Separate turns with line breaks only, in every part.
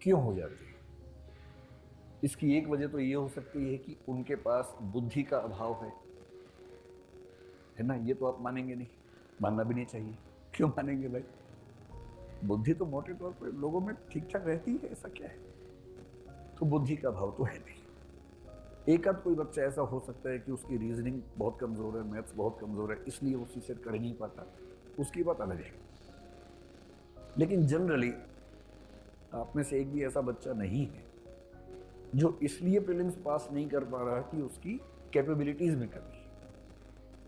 क्यों हो जाती है? इसकी एक वजह तो ये हो सकती है कि उनके पास बुद्धि का अभाव है ना। ये तो आप मानेंगे नहीं, मानना भी नहीं चाहिए। क्यों मानेंगे भाई? बुद्धि तो मोटे तौर पर लोगों में ठीक ठाक रहती है, ऐसा क्या है? तो बुद्धि का अभाव तो है नहीं। एक आध कोई बच्चा ऐसा हो सकता है कि उसकी रीजनिंग बहुत कमजोर है, मैथ्स बहुत कमजोर है, इसलिए वो चीजें कर नहीं पाता, उसकी बात अलग है। लेकिन जनरली आप में से एक भी ऐसा बच्चा नहीं है जो इसलिए प्रीलिम्स पास नहीं कर पा रहा कि उसकी कैपेबिलिटीज में कमी है।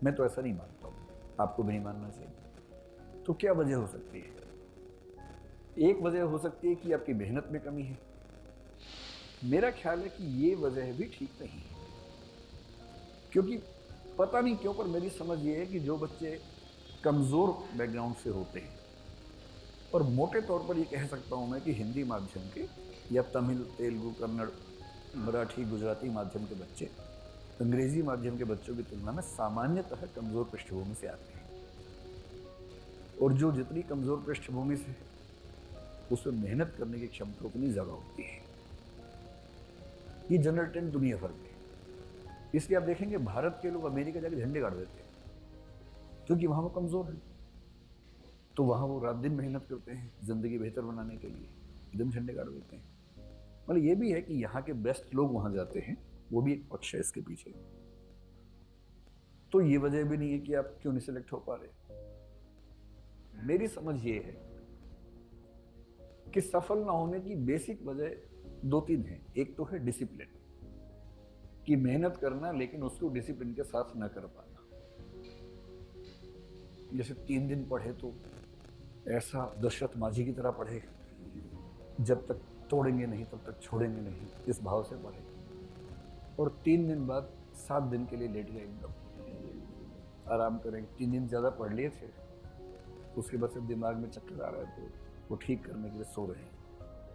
मैं तो ऐसा नहीं मानता हूं, आपको भी नहीं मानना चाहिए। तो क्या वजह हो सकती है? एक वजह हो सकती है कि आपकी मेहनत में कमी है। मेरा ख्याल है कि ये वजह भी ठीक नहीं है, क्योंकि पता नहीं क्यों पर मेरी समझ ये है कि जो बच्चे कमजोर बैकग्राउंड से होते हैं, और मोटे तौर पर ये कह सकता हूं मैं कि हिंदी माध्यम के या तमिल तेलुगु कन्नड़ मराठी गुजराती माध्यम के बच्चे अंग्रेजी माध्यम के बच्चों की तुलना में सामान्यतः कमजोर पृष्ठभूमि से आते हैं। और जो जितनी कमजोर पृष्ठभूमि से, उसमें मेहनत करने की क्षमता उतनी ज्यादा होती है। ये जनरल ट्रेंड दुनिया भर में। इसलिए आप देखेंगे भारत के लोग अमेरिका जाके झंडे गाड़ देते हैं, क्योंकि वहां वो कमजोर है। तो वहां वो रात दिन मेहनत करते हैं जिंदगी बेहतर बनाने के लिए, एकदम झंडे गाड़ देते हैं। मतलब ये भी है कि यहाँ के बेस्ट लोग वहां जाते हैं, वो भी एक पक्ष है इसके पीछे। तो ये वजह भी नहीं है कि आप क्यों नहीं सिलेक्ट हो पा रहे। मेरी समझ ये है कि सफल ना होने की बेसिक वजह दो तीन है। एक तो है डिसिप्लिन, कि मेहनत करना लेकिन उसको डिसिप्लिन के साथ न कर पाना। जैसे 3 दिन पढ़े तो ऐसा दशरथ माझी की तरह पढ़े, जब तक तोड़ेंगे नहीं तब तक छोड़ेंगे नहीं, इस भाव से पढ़े। और 3 दिन बाद 7 दिन के लिए लेट गए, एकदम आराम करेंगे। 3 दिन ज्यादा पढ़ लिए थे, उसके बाद सिर्फ दिमाग में चक्कर आ रहा है, तो वो ठीक करने के लिए सो रहे हैं।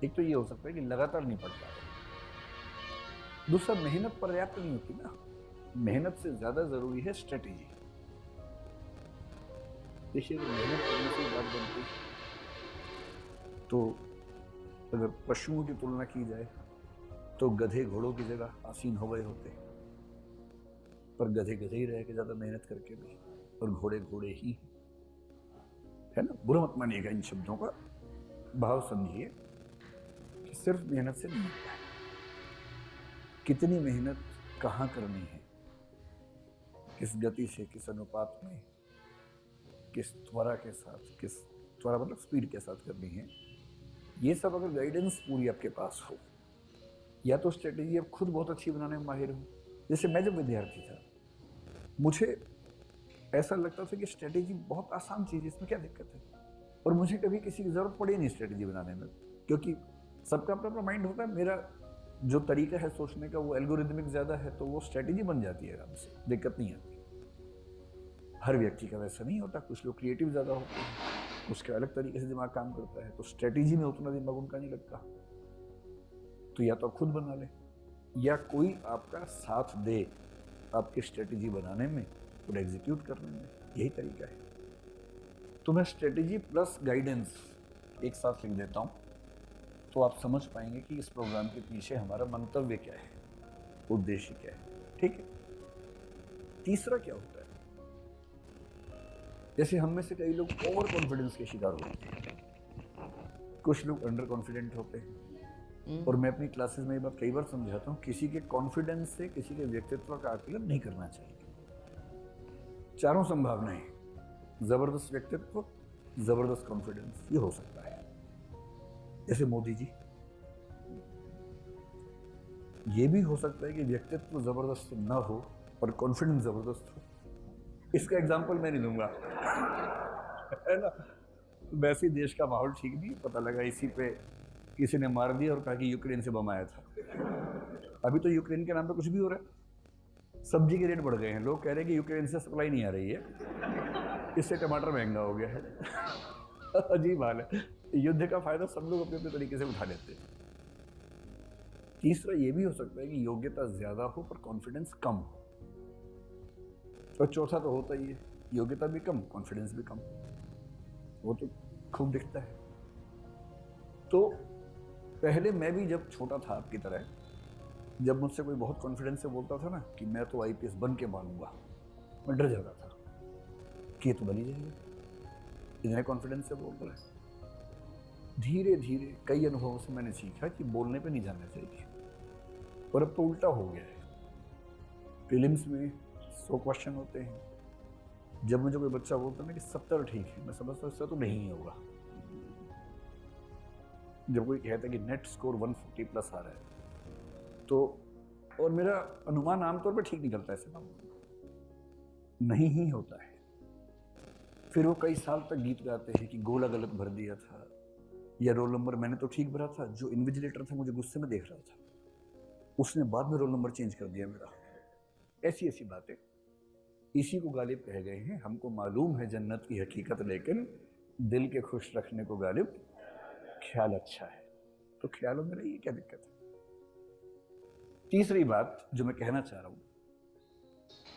एक तो ये हो सकता है कि लगातार नहीं पढ़ पा रहे। दूसरा, मेहनत पर्याप्त नहीं होती ना। मेहनत से ज्यादा जरूरी है स्ट्रेटेजी। देखिए, अगर मेहनत करने से बात बनती तो अगर पशुओं की तुलना की जाए तो गधे घोड़ों की जगह आसीन हो गए होते। पर गधे गधे ही रह के ज्यादा मेहनत करके भी, और घोड़े घोड़े ही, है ना। बुरा मत मानिएगा इन शब्दों का, भाव समझिए कि सिर्फ मेहनत से नहीं होता है। कितनी मेहनत कहाँ करनी है, किस गति से, किस अनुपात में, किस त्वरा के साथ, किस त्वरा मतलब स्पीड के साथ करनी है, ये सब अगर गाइडेंस पूरी आपके पास हो, या तो स्ट्रेटेजी आप खुद बहुत अच्छी बनाने में माहिर हो। जैसे मैं जब विद्यार्थी था, मुझे ऐसा लगता था कि स्ट्रेटेजी बहुत आसान चीज है, इसमें क्या दिक्कत है। और मुझे कभी किसी की जरूरत पड़ी नहीं स्ट्रेटेजी बनाने में, क्योंकि सबका अपना अपना माइंड होता है। मेरा जो तरीका है सोचने का वो एल्गोरिदमिक ज्यादा है, तो वो स्ट्रेटेजी बन जाती है आराम से, दिक्कत नहीं आती। हर व्यक्ति का वैसा नहीं होता, कुछ लोग क्रिएटिव ज्यादा होते हैं, उसके अलग तरीके से दिमाग काम करता है, तो स्ट्रेटेजी में उतना दिमाग उनका नहीं लगता। तो या तो आप खुद बना लें, या कोई आपका साथ दे आपकी स्ट्रेटेजी बनाने में और एग्जीक्यूट करने में, यही तरीका है। तो मैं स्ट्रेटेजी प्लस गाइडेंस एक साथ लिख देता हूं, तो आप समझ पाएंगे कि इस प्रोग्राम के पीछे हमारा मंतव्य क्या है, उद्देश्य क्या है। ठीक है। तीसरा क्या होता है, जैसे हम में से कई लोग ओवर कॉन्फिडेंस के शिकार होते हैं, कुछ लोग अंडर कॉन्फिडेंट होते हैं। और मैं अपनी क्लासेस में ये बात कई बार समझाता हूं, किसी के कॉन्फिडेंस से किसी के व्यक्तित्व का आकलन नहीं करना चाहिए। चारों संभावनाएं, जबरदस्त व्यक्तित्व, जबरदस्त कॉन्फिडेंस, ये हो सकता है। जैसे मोदी जी, ये भी हो सकता है कि व्यक्तित्व जबरदस्त ना हो और कॉन्फिडेंस जबरदस्त हो। इसका एग्जाम्पल मैं नहीं दूंगा, है ना। वैसे ही देश का माहौल ठीक नहीं, पता लगा इसी पे किसी ने मार दिया और कहा कि यूक्रेन से बम आया था। अभी तो यूक्रेन के नाम पे कुछ भी हो रहा है, सब्जी के रेट बढ़ गए हैं, लोग कह रहे हैं कि यूक्रेन से सप्लाई नहीं आ रही है, इससे टमाटर महंगा हो गया है। अजीब हाल है, युद्ध का फायदा सब लोग अपने अपने तरीके से उठा लेते हैं। तीसरा ये भी हो सकता है कि योग्यता ज्यादा हो पर कॉन्फिडेंस कम हो। और चौथा तो होता ही है, योग्यता भी कम कॉन्फिडेंस भी कम, वो तो खूब दिखता है। तो पहले मैं भी जब छोटा था आपकी तरह, जब मुझसे कोई बहुत कॉन्फिडेंस से बोलता था ना कि मैं तो आईपीएस बन के मानूंगा, मैं डर जाता था कि ये तो बन ही जाएगा, इतने कॉन्फिडेंस से बोल रहा है। धीरे धीरे कई अनुभवों से मैंने सीखा कि बोलने पे नहीं जाना चाहिए, और अब तो उल्टा हो गया है। प्रीलिम्स में 100 क्वेश्चन होते हैं, जब मुझे कोई बच्चा बोलता है ना कि 70 ठीक है, मैं समझता हूँ इससे तो नहीं होगा। जब कोई कहता है कि नेट स्कोर 140 प्लस आ रहा है, तो और मेरा अनुमान आमतौर पर ठीक निकलता है, ऐसे नहीं ही होता है। फिर वो कई साल तक गीत गाते हैं कि गोला गलत भर दिया था, या रोल नंबर मैंने तो ठीक भरा था, जो इन्विजिलेटर था मुझे गुस्से में देख रहा था, उसने बाद में रोल नंबर चेंज कर दिया मेरा। ऐसी ऐसी बातें, इसी को गालिब कह गए हैं। हमको मालूम है जन्नत की हकीकत, लेकिन दिल के खुश रखने को गालिब ख्याल अच्छा है। तो ख्यालों में रहिए, क्या दिक्कत है। तीसरी बात जो मैं कहना चाह रहा हूं,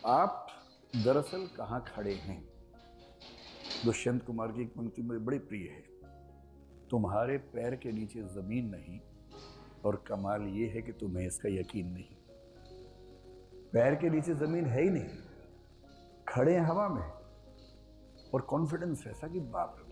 आप दरअसल कहां खड़े हैं। दुष्यंत कुमार की एक पंक्ति मुझे बड़ी प्रिय है, तुम्हारे पैर के नीचे जमीन नहीं, और कमाल ये है कि तुम्हें इसका यकीन नहीं। पैर के नीचे जमीन है ही नहीं, खड़े हैं हवा में, और कॉन्फिडेंस ऐसा कि बाप रे